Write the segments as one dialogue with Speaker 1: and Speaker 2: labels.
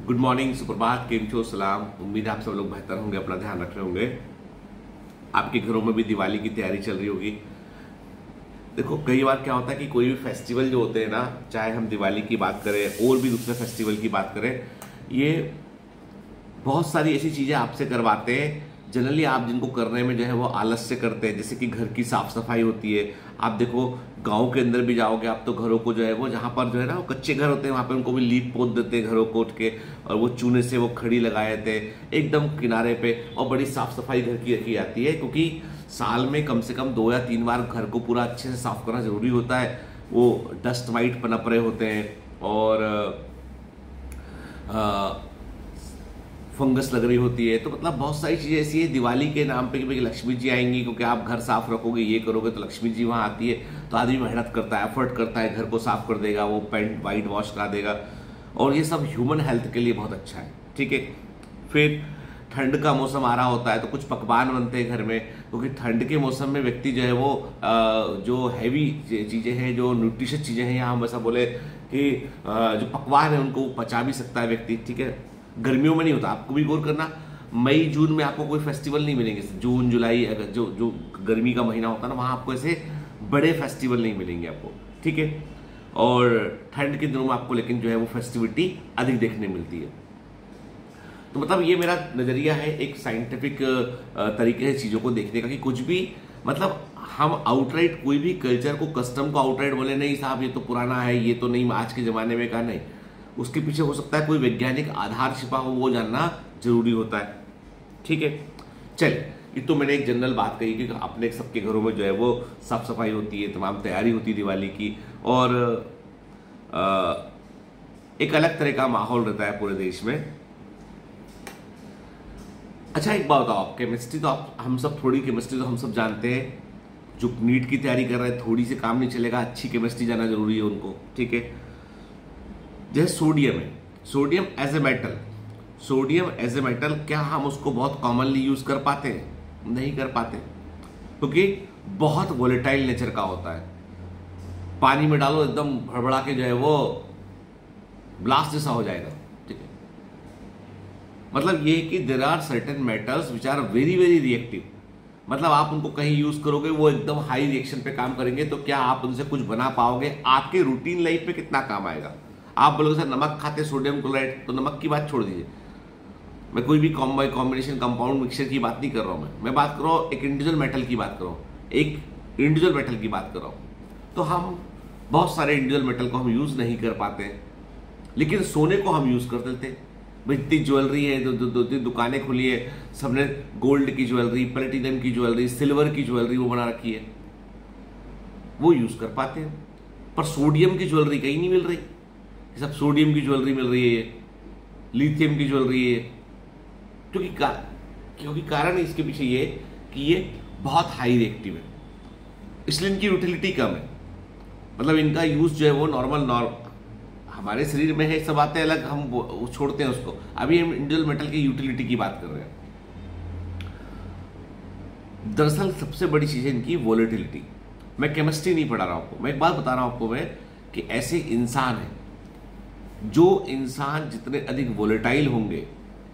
Speaker 1: Good morning, सुप्रभात, केम छो, सलाम। उम्मीद है आप सब लोग बेहतर होंगे, अपना ध्यान रख रहे होंगे। आपके घरों में भी दिवाली की तैयारी चल रही होगी। देखो, कई बार क्या होता है कि कोई भी फेस्टिवल जो होते हैं ना, चाहे हम दिवाली की बात करें और भी दूसरे फेस्टिवल की बात करें, ये बहुत सारी ऐसी चीजें आपसे करवाते हैं जनरली आप जिनको करने में जो है वो आलस से करते हैं। जैसे कि घर की साफ सफाई होती है। आप देखो, गांव के अंदर भी जाओगे आप तो घरों को जो है वो, जहां पर जो है ना वो कच्चे घर होते हैं, वहां पर उनको भी लीप पोत देते हैं घरों को उठ के, और वो चूने से वो खड़ी लगाए थे एकदम किनारे पे, और बड़ी साफ सफाई घर की रखी जाती है। क्योंकि साल में कम से कम 2 या 3 बार घर को पूरा अच्छे से साफ करना जरूरी होता है। वो डस्ट माइट पनप रहे होते हैं और फंगस लग रही होती है। तो मतलब बहुत सारी चीजें ऐसी है दिवाली के नाम पे कि भाई लक्ष्मी जी आएंगी, क्योंकि आप घर साफ रखोगे, ये करोगे तो लक्ष्मी जी वहां आती है। तो आदमी मेहनत करता है, एफर्ट करता है, घर को साफ कर देगा, वो पेंट वाइट वॉश करा देगा, और ये सब ह्यूमन हेल्थ के लिए बहुत अच्छा है। ठीक है। फिर ठंड का मौसम आ रहा होता है तो कुछ पकवान बनते हैं घर में, क्योंकि ठंड के मौसम में व्यक्ति जो है वो जो हैवी चीजें हैं, जो न्यूट्रिशियस चीजें हैं, या हम ऐसा बोले कि जो पकवान है उनको पचा भी सकता है व्यक्ति। ठीक है। गर्मियों में नहीं होता, आपको भी गौर करना, मई जून में आपको कोई फेस्टिवल नहीं मिलेंगे। जून जुलाई अगर जो गर्मी का महीना होता है ना, वहां आपको ऐसे बड़े फेस्टिवल नहीं मिलेंगे आपको। ठीक है। और ठंड के दिनों में आपको लेकिन जो है वो फेस्टिविटी अधिक देखने मिलती है। तो मतलब ये मेरा नजरिया है एक साइंटिफिक तरीके से चीजों को देखने का, कि कुछ भी मतलब हम आउटराइट कोई भी कल्चर को, कस्टम को आउटराइट बोले नहीं साहब ये तो पुराना है, ये तो नहीं आज के जमाने में का, नहीं। उसके पीछे हो सकता है कोई वैज्ञानिक आधार छिपा हो, वो जानना जरूरी होता है। ठीक है। चलिए, ये तो मैंने एक जनरल बात कही कि अपने सबके घरों में जो है वो साफ सफाई होती है, तमाम तैयारी होती है दिवाली की, और एक अलग तरह का माहौल रहता है पूरे देश में। अच्छा, एक बात बताओ, आप केमिस्ट्री तो हम सब थोड़ी केमिस्ट्री तो हम सब जानते हैं। जो नीट की तैयारी कर रहे हैं, थोड़ी से काम नहीं चलेगा, अच्छी केमिस्ट्री जाना जरूरी है उनको। ठीक है। जैसे सोडियम है, sodium as a metal, sodium as a metal, क्या हम उसको बहुत कॉमनली यूज कर पाते हैं? नहीं कर पाते, क्योंकि बहुत वोलेटाइल नेचर का होता है। पानी में डालो एकदम भड़बड़ा के जो है वो ब्लास्ट जैसा हो जाएगा। ठीक है। मतलब ये कि there are certain metals which are very very reactive. मतलब आप उनको कहीं यूज करोगे, वो एकदम हाई रिएक्शन पे काम करेंगे, तो क्या आप उनसे कुछ बना पाओगे? आपके रूटीन लाइफ में कितना काम आएगा? आप बोलोगे सर नमक खाते सोडियम क्लोराइड, तो नमक की बात छोड़ दीजिए। मैं कोई भी कॉम्बिनेशन कंपाउंड मिक्सचर की बात नहीं कर रहा हूं, मैं बात कर रहा हूं एक इंडिविजुअल मेटल की बात कर रहा हूं, एक इंडिविजुअल मेटल की बात कर रहा हूं। तो हम बहुत सारे इंडिविजुअल मेटल को हम यूज नहीं कर पाते, लेकिन सोने को हम यूज कर देते। भाई इतनी ज्वेलरी है, दो दुकानें खुली है, सबने गोल्ड की ज्वेलरी, प्लेटिनम की ज्वेलरी, सिल्वर की ज्वेलरी वो बना रखी है, वो यूज कर पाते हैं। पर सोडियम की ज्वेलरी कहीं नहीं मिल रही। सब सोडियम की ज्वेलरी मिल रही है, लिथियम की ज्वेलरी है, क्योंकि कारण इसके पीछे ये कि ये बहुत हाई रिएक्टिव है, इसलिए इनकी यूटिलिटी कम है। मतलब इनका यूज जो है वो नॉर्मल हमारे शरीर में है, सब बातें अलग, हम छोड़ते हैं उसको। अभी हम इंडिविजुअल मेटल की यूटिलिटी की बात कर रहे हैं। दरअसल सबसे बड़ी चीज है इनकी वोलेटिलिटी। मैं केमिस्ट्री नहीं पढ़ा रहा हूं आपको, मैं एक बात बता रहा हूं आपको मैं, कि ऐसे इंसान है, जो इंसान जितने अधिक वोलेटाइल होंगे,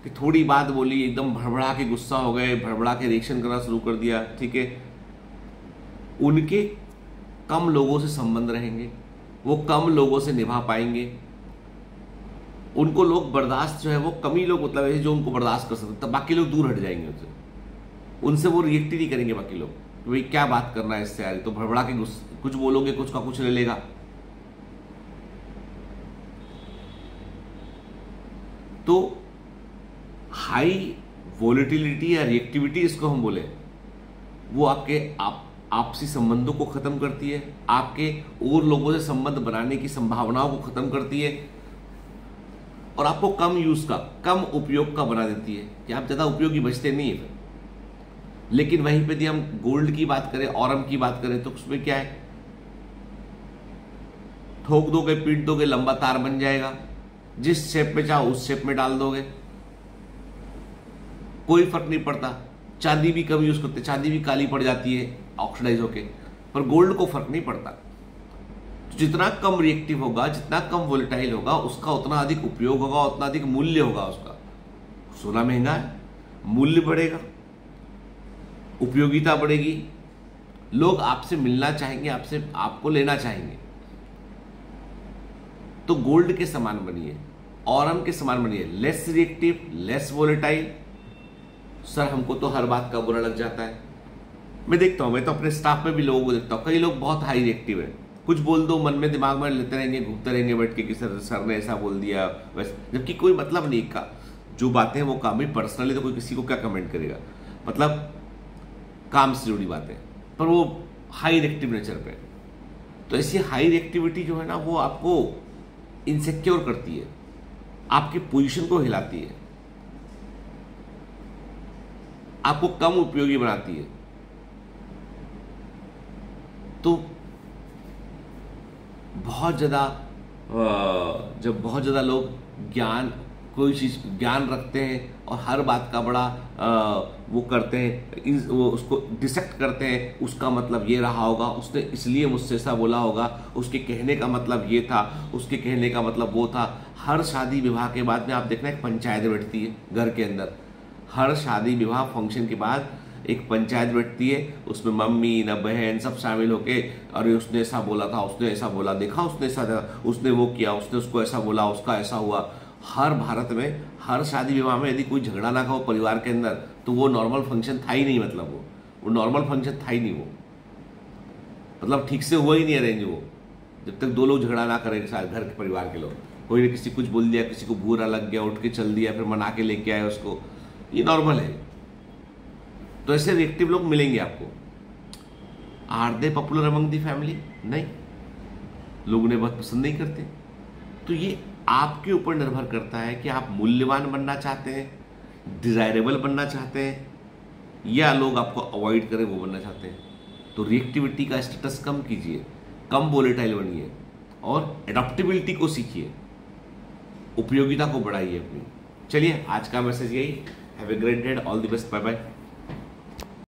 Speaker 1: कि थोड़ी बात बोली एकदम भड़बड़ा के गुस्सा हो गए, भड़बड़ा के रिएक्शन करना शुरू कर दिया, ठीक है, उनके कम लोगों से संबंध रहेंगे, वो कम लोगों से निभा पाएंगे। उनको लोग बर्दाश्त जो है वो कम ही लोग, मतलब है जो उनको बर्दाश्त कर सकते, तब बाकी लोग दूर हट जाएंगे उनसे वो रिएक्ट ही नहीं करेंगे बाकी लोग, कि भाई क्या बात करना है इससे यार, तो भड़बड़ा के कुछ बोलोगे, कुछ का कुछ ले लेगा। तो हाई वोलेटिलिटी या रिएक्टिविटी इसको हम बोले, वो आपके आपसी संबंधों को खत्म करती है, आपके और लोगों से संबंध बनाने की संभावनाओं को खत्म करती है, और आपको कम यूज का, कम उपयोग का बना देती है, कि आप ज्यादा उपयोगी बचते नहीं है। लेकिन वहीं पे यदि हम गोल्ड की बात करें, ऑरम की बात करें, तो उसमें क्या है, ठोक दोगे, पीट दोगे, लंबा तार बन जाएगा, जिस शेप में चाहो उस शेप में डाल दोगे, कोई फर्क नहीं पड़ता। चांदी भी कम यूज करते, चांदी भी काली पड़ जाती है ऑक्सीडाइज होके, पर गोल्ड को फर्क नहीं पड़ता। तो जितना कम रिएक्टिव होगा, जितना कम वोलेटाइल होगा, उसका उतना अधिक उपयोग होगा, उतना अधिक मूल्य होगा उसका। सोना महंगा है, मूल्य बढ़ेगा, उपयोगिता बढ़ेगी, लोग आपसे मिलना चाहेंगे, आपसे आपको लेना चाहेंगे। तो गोल्ड के समान बनिए, ऑरम के समान बनिए, less reactive, less volatile. Sir हमको तो हर बात का बुरा लग जाता है। मैं देखता हूं, मैं तो अपने स्टाफ में भी लोगों को देखता हूं, कई लोग बहुत हाई रिएक्टिव है, कुछ बोल दो मन में दिमाग में लेते रहेंगे, घूमते रहेंगे बैठ के कि सर ने ऐसा बोल दिया वैसे, जबकि कोई मतलब नहीं का। जो बातें वो काम ही पर्सनली तो कोई किसी को क्या कमेंट करेगा, मतलब काम से जुड़ी बातें, पर वो हाई रिएक्टिव नेचर पे। तो ऐसी हाई रिएक्टिविटी जो है ना, वो आपको इनसिक्योर करती है, आपकी पोजीशन को हिलाती है, आपको कम उपयोगी बनाती है। तो बहुत ज्यादा जब बहुत ज्यादा लोग कोई चीज ज्ञान रखते हैं और हर बात का बड़ा वो करते हैं, वो उसको डिसेक्ट करते हैं, उसका मतलब ये रहा होगा, उसने इसलिए मुझसे ऐसा बोला होगा, उसके कहने का मतलब ये था, उसके कहने का मतलब वो था। हर शादी विवाह के बाद में आप देखना एक पंचायत बैठती है घर के अंदर, हर शादी विवाह फंक्शन के बाद एक पंचायत बैठती है, उसमें मम्मी न बहन सब शामिल होके, अरे उसने ऐसा बोला था, उसने ऐसा बोला, देखा उसने ऐसा, उसने वो किया, उसने उसको ऐसा बोला, उसका ऐसा हुआ। हर भारत में हर शादी विवाह में यदि कोई झगड़ा ना हो परिवार के अंदर, तो वो नॉर्मल फंक्शन था ही नहीं, मतलब वो नॉर्मल फंक्शन था ही नहीं, वो मतलब ठीक से हुआ ही नहीं अरेंज। वो जब तक दो लोग झगड़ा ना करें घर के परिवार के लोग, कोई ने किसी कुछ बोल दिया, किसी को बुरा लग गया, उठ के चल दिया, फिर मना के लेके आए उसको, ये नॉर्मल है। तो ऐसे रिएक्टिव लोग मिलेंगे आपको। Are they popular among the family? नहीं, लोग उन्हें बहुत पसंद नहीं करते। तो ये आपके ऊपर निर्भर करता है कि आप मूल्यवान बनना चाहते हैं, डिजायरेबल बनना चाहते हैं, या लोग आपको अवॉइड करें वो बनना चाहते हैं। तो रिएक्टिविटी का स्टेटस कम कीजिए, कम वोलेटाइल बनिए और एडॉप्टेबिलिटी को सीखिए, उपयोगिता को बढ़ाइए अपनी। चलिए आज का मैसेज यही। Have a great day, all the best, bye bye.